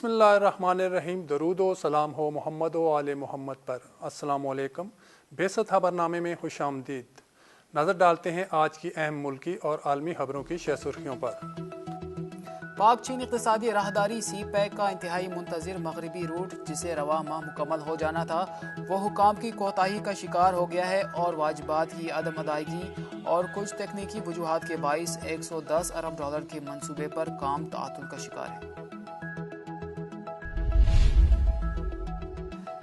बिस्मिल्लाहिर्रहमानिर्रहीम। दरूद व सलाम हो मोहम्मद व आले मोहम्मद पर। अस्सलामु अलैकुम। बेसत खबरनामे में खुश आमदीद। नज़र डालते हैं आज की अहम मुल्की और आलमी खबरों की शह सुर्खियों पर। पाक चीन इक़्तिसादी राहदारी सी पैक का इंतहाई मुंतज़िर मगरबी रूट जिसे रवा माह मुकम्मल हो जाना था वो हुकाम की कोताही का शिकार हो गया है और वाजिबात की अदम अदायगी और कुछ तकनीकी वजूहात के बाइस $110 अरब के मंसूबे पर काम ताअतुल का शिकार है।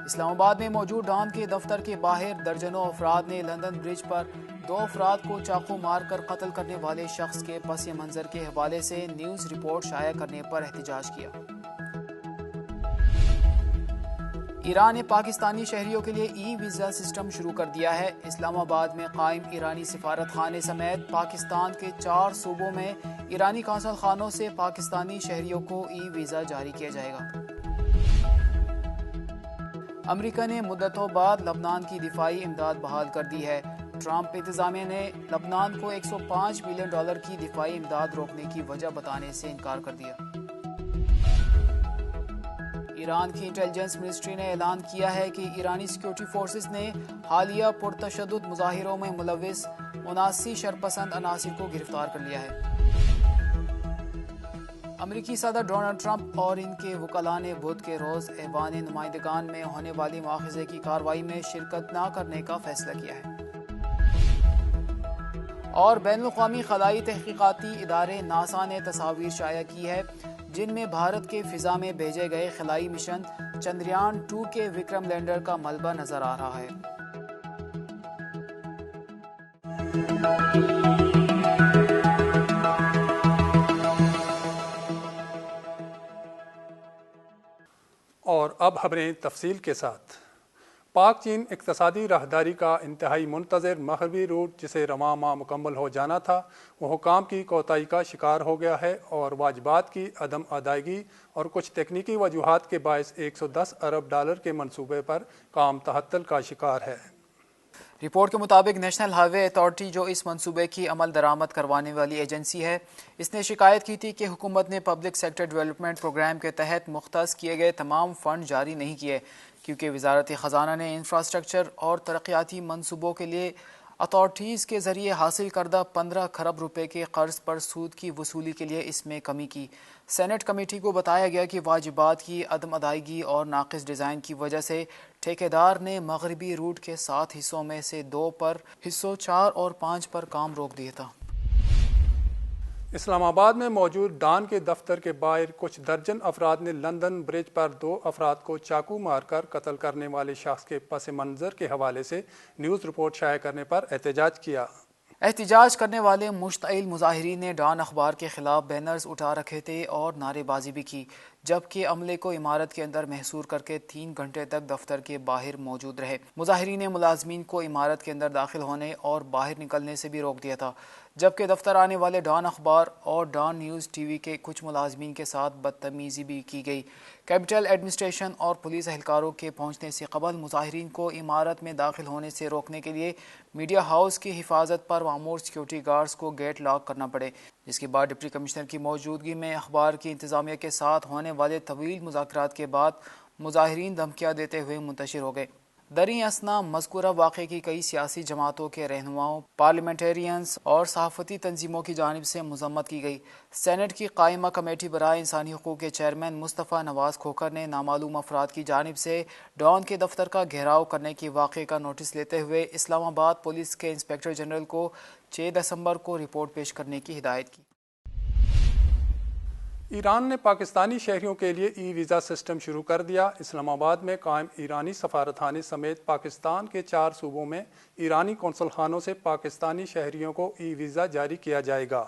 इस्लामाबाद में मौजूद डॉन के दफ्तर के बाहर दर्जनों अफराद ने लंदन ब्रिज पर 2 अफराद को चाकू मार कर कत्ल करने वाले शख्स के पस मंजर के हवाले से न्यूज़ रिपोर्ट शाया करने पर एहतजाज किया। ईरान ने पाकिस्तानी शहरियों के लिए ई वीज़ा सिस्टम शुरू कर दिया है। इस्लामाबाद में कायम ईरानी सिफारत खाने समेत पाकिस्तान के 4 सूबों में ईरानी कौंसल खानों से पाकिस्तानी शहरियों को ई वीज़ा जारी किया जाएगा। अमेरिका ने मुद्दतों बाद लबनान की दिफाई इमदाद बहाल कर दी है। ट्रंप इंतजामिया ने लबनान को $105 बिलियन की दिफाई इमदाद रोकने की वजह बताने से इनकार कर दिया। ईरान की इंटेलिजेंस मिनिस्ट्री ने ऐलान किया है कि ईरानी सिक्योरिटी फोर्सेस ने हालिया पुरतशद्दुद मुजाहिरों में मुलविस 79 शरपसंद अनासिर को गिरफ्तार कर लिया है। अमेरिकी सदर डोनाल्ड ट्रंप और इनके वकला ने बुध के रोज ऐवान नुमाइंदगान में होने वाली मुआखज़े की कार्रवाई में शिरकत न करने का फैसला किया है। और बैनुल-अक़वामी खलाई तहकीकाती इदारे नासा ने तस्वीर शाया की है जिनमें भारत के फिजा में भेजे गए खलाई मिशन चंद्रयान 2 के विक्रम लैंडर का मलबा नजर आ रहा है। और अब खबरें तफसील के साथ। पाक चीन इक़्तिसादी राहदारी का इंतहाई मुंतज़िर मगरबी रूट जिसे रवां माह मुकम्मल हो जाना था वो हुकाम की कोताही का शिकार हो गया है और वाजिबात की अदम अदायगी और कुछ तकनीकी वजूहात के बायस $110 अरब के मंसूबे पर काम तहत्तल का शिकार है। रिपोर्ट के मुताबिक नेशनल हाईवे अथॉरिटी जो इस मंसूबे की अमल दरामद करवाने वाली एजेंसी है इसने शिकायत की थी कि हुकूमत ने पब्लिक सेक्टर डेवलपमेंट प्रोग्राम के तहत मुख्तस किए गए तमाम फंड जारी नहीं किए क्योंकि वजारत ख़जाना ने इंफ्रास्ट्रक्चर और तरक्याती मंसूबों के लिए अथॉरिटीज़ के ज़रिए हासिल करदा 15 खरब रुपए के कर्ज पर सूद की वसूली के लिए इसमें कमी की। सेनेट कमेटी को बताया गया कि वाजिबात की अदम अदायगी और नाक़िस डिज़ाइन की वजह से ठेकेदार ने मगरबी रूट के 7 हिस्सों में से 2 पर हिस्सों 4 और 5 पर काम रोक दिया था। इस्लामाबाद में मौजूद डॉन के दफ्तर के बाहर कुछ दर्जन अफराद ने लंदन ब्रिज पर 2 अफराद को चाकू मारकर कत्ल करने वाले शख्स के पस मंज़र के हवाले से न्यूज़ रिपोर्ट शाया करने पर एहतजाज किया। एहतजाज करने वाले मुश्तइल मुजाहिरीन ने डॉन अखबार के खिलाफ बैनर्स उठा रखे थे और नारेबाजी भी की जबकि अमले को इमारत के अंदर महसूर करके 3 घंटे तक दफ्तर के बाहर मौजूद रहे। मुजाहिरीन ने मुलाजमीन को इमारत के अंदर दाखिल होने और बाहर निकलने से भी रोक दिया था जबकि दफ्तर आने वाले डॉन अखबार और डॉन न्यूज़ टीवी के कुछ मुलाजमीन के साथ बदतमीजी भी की गई। कैपिटल एडमिनिस्ट्रेशन और पुलिस एहलकारों के पहुंचने से कबल मुजाहिरीन को इमारत में दाखिल होने से रोकने के लिए मीडिया हाउस की हिफाजत पर मामूर सिक्योरिटी गार्ड्स को गेट लॉक करना पड़े जिसके बाद डिप्टी कमिश्नर की मौजूदगी में अखबार की इंतजामिया के साथ होने वाले तवील मुज़ाकरात के बाद मुजाहिरीन धमकियाँ देते हुए मुंतशिर हो गए। दरी असना मज़कूरा वाक़े की कई सियासी जमातों के रहनुमाओं, पार्लियामेंटेरियंस और सहाफ़ती तंजीमों की जानिब से मज़म्मत की गई। सेनेट की कायमा कमेटी बराए इंसानी हकूक़ के चेयरमैन मुस्तफ़ा नवाज़ खोखर ने नामालूम अफराद की जानिब से डॉन के दफ्तर का घेराव करने के वाक़े का नोटिस लेते हुए इस्लामाबाद पुलिस के इंस्पेक्टर जनरल को 6 दिसंबर को रिपोर्ट पेश करने की हिदायत की। ईरान ने पाकिस्तानी शहरियों के लिए ई वीज़ा सिस्टम शुरू कर दिया। इस्लामाबाद में कायम ईरानी सफारतखाने समेत पाकिस्तान के 4 सूबों में ईरानी कौंसल खानों से पाकिस्तानी शहरियों को ई वीज़ा जारी किया जाएगा।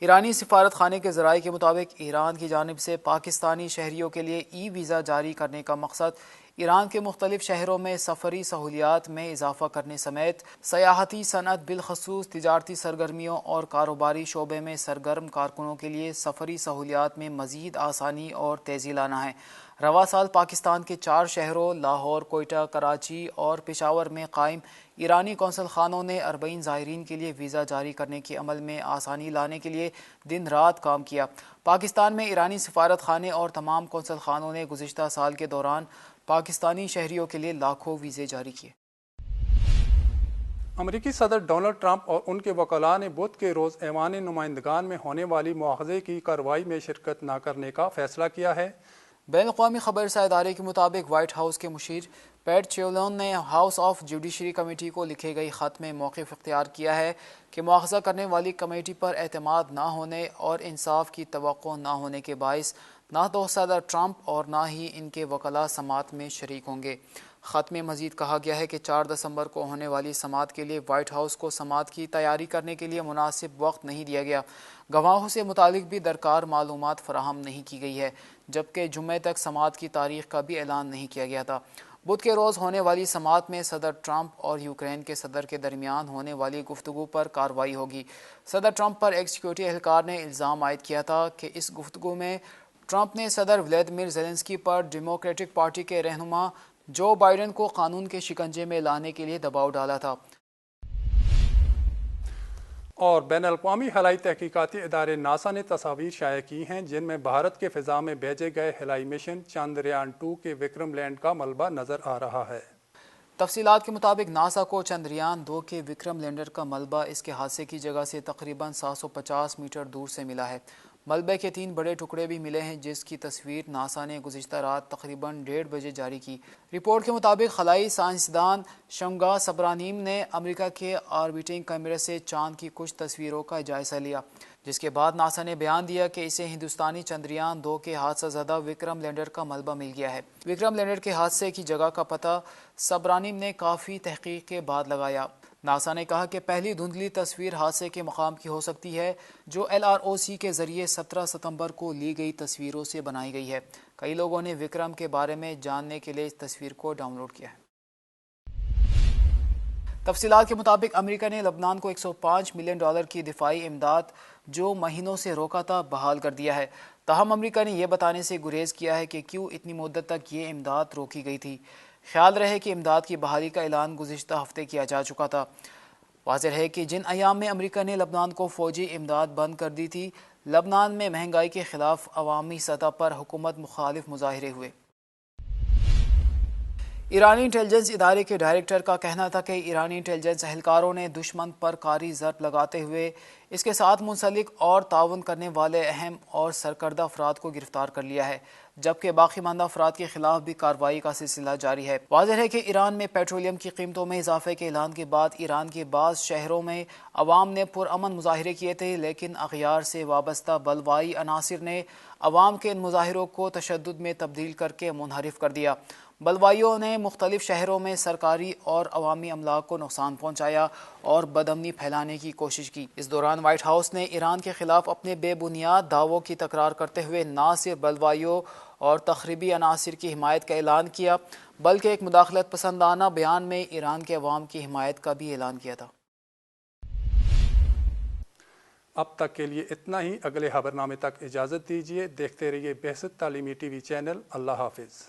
ईरानी सिफारत खाने के ज़राए के मुताबिक ईरान की जानिब से पाकिस्तानी शहरियों के लिए ई वीज़ा जारी करने का मकसद ایران کے مختلف شہروں میں سفری سہولیات میں اضافہ کرنے سمیت سیاحتی صنعت بالخصوص تجارتی سرگرمیوں اور کاروباری شعبے میں سرگرم کارکنوں کے لیے سفری سہولیات میں مزید آسانی اور تیزی لانا ہے۔ رواں سال پاکستان کے 4 شہروں لاہور، کوئٹہ، کراچی اور پشاور میں قائم ایرانی قونصل خانوں نے 40 زائرین کے لیے ویزا جاری کرنے کے عمل میں آسانی لانے کے لیے دن رات کام کیا۔ پاکستان میں ایرانی سفارت خانے اور تمام قونصل خانوں نے گزشتہ سال کے دوران پاکستانی شہریوں کے لیے لاکھوں ویزے جاری کیے۔ امریکی صدر ڈونلڈ ٹرمپ اور ان کے وکلاء نے بدھ کے روز ایوان نمائندگان میں ہونے والی مواخذے کی کارروائی میں شرکت نہ کرنے کا فیصلہ کیا ہے۔ بین الاقوامی خبر رساں ادارے کے مطابق وائٹ ہاؤس کے مشیر پیٹ چیولون نے ہاؤس آف جوڈیشری کمیٹی کو لکھے گئی خط میں موقف اختیار کیا ہے کہ مواخذہ کرنے والی کمیٹی پر اعتماد نہ ہونے اور انصاف کی توقع نہ ہونے کے باعث نہ تو صدر ٹرمپ اور نہ ہی ان کے وکلاء سماعت میں شریک ہوں گے۔ خط میں مزید کہا گیا ہے کہ 4 دسمبر کو ہونے والی سماعت کے لیے وائٹ ہاؤس کو سماعت کی تیاری کرنے کے لیے مناسب وقت نہیں دیا گیا۔ گواہوں سے متعلق بھی درکار معلومات فراہم نہیں کی گئی ہے، جبکہ جمعے تک سماعت کی تاریخ کا بھی اعلان نہیں کیا گیا تھا۔ بدھ کے روز ہونے والی سماعت میں صدر ٹرمپ اور یوکرین کے صدر کے درمیان ہونے والی گفتگو پر کارروائی ہوگی۔ صدر ٹرمپ پر ایک سیکیورٹی اہلکار نے الزام عائد کیا تھا کہ اس گفتگو میں ٹرمپ نے صدر ولادیمیر زیلنسکی پر ڈیموکریٹک پارٹی کے رہنما جو بائیڈن کو قانون کے شکنجے میں لانے کے لیے دباؤ ڈالا تھا۔ اور بین الاقوامی خلائی تحقیقاتی ادارے ناسا نے تصاویر شائع کی ہیں جن میں بھارت کے فضا میں بھیجے گئے خلائی مشن چندریان 2 کے وکرم لینڈ کا ملبہ نظر آ رہا ہے۔ تفصیلات کے مطابق ناسا کو چندریان 2 کے وکرم لینڈر کا ملبہ اس کے حادثے کی جگہ سے تقریباً 750 میٹر دور سے ملا ہے۔ ملبے کے 3 بڑے ٹکڑے بھی ملے ہیں جس کی تصویر ناسا نے گزشتہ رات تقریباً 1:30 بجے جاری کی۔ رپورٹ کے مطابق خلائی سائنسدان شنگا سبرانیم نے امریکہ کے آربیٹنگ کیمرے سے چاند کی کچھ تصویروں کا جائزہ لیا، جس کے بعد ناسا نے بیان دیا کہ اسے ہندوستانی چندریان 2 کے حادثہ زدہ وکرم لینڈر کا ملبہ مل گیا ہے۔ وکرم لینڈر کے حادثے کی جگہ کا پتہ سبرانیم نے کافی تحقیق کے بعد لگایا۔ ناسا نے کہا کہ پہلی دھندلی تصویر حادثے کے مقام کی ہو سکتی ہے جو LROC کے ذریعے 17 ستمبر کو لی گئی تصویروں سے بنائی گئی ہے۔ کئی لوگوں نے وکرم کے بارے میں جاننے کے لیے اس تصویر کو ڈاؤن لوڈ کیا ہے۔ تفصیلات کے مطابق امریکہ نے لبنان کو $105 ملین کی دفاعی امداد جو مہینوں سے روکا تھا بحال کر دیا ہے۔ تاہم امریکہ نے یہ بتانے سے گریز کیا ہے کہ کیوں اتنی مدت تک یہ امداد روکی گئی تھی۔ خیال رہے کہ امداد کی بحالی کا اعلان گزشتہ ہفتے کیا جا چکا تھا۔ واضح ہے کہ جن ایام میں امریکہ نے لبنان کو فوجی امداد بند کر دی تھی، لبنان میں مہنگائی کے خلاف عوامی سطح پر حکومت مخالف مظاہرے ہوئے۔ ایرانی انٹیلیجنس ادارے کے ڈائریکٹر کا کہنا تھا کہ ایرانی انٹیلیجنس اہلکاروں نے دشمن پر کاری ضرب لگاتے ہوئے اس کے ساتھ منسلک اور تعاون کرنے والے اہم اور سرکردہ افراد کو گرفتار کر لیا ہے، جبکہ باقی ماندہ افراد کے خلاف بھی کارروائی کا سلسلہ جاری ہے۔ واضح ہے کہ ایران میں پیٹرولیم کی قیمتوں میں اضافے کے اعلان کے بعد ایران کے بعض شہروں میں عوام نے پرامن مظاہرے کیے تھے، لیکن اغیار سے وابستہ بلوائی عناصر نے عوام کے ان مظاہروں کو تشدد میں تبدیل کر کے منحرف کر دیا۔ بلوائیوں نے مختلف شہروں میں سرکاری اور عوامی املاک کو نقصان پہنچایا اور بدامنی پھیلانے کی کوشش کی۔ اس دوران وائٹ ہاؤس نے ایران کے خلاف اپنے بے بنیاد دعووں کی تکرار کرتے ہوئے نہ صرف بلوائیوں اور تخریبی عناصر کی حمایت کا اعلان کیا بلکہ ایک مداخلت پسندانہ بیان میں ایران کے عوام کی حمایت کا بھی اعلان کیا تھا۔ اب تک کے لیے اتنا ہی۔ اگلے خبرنامے تک اجازت دیجیے۔ دیکھتے رہیے بہشت تعلیمی ٹی وی چینل۔ اللہ حافظ۔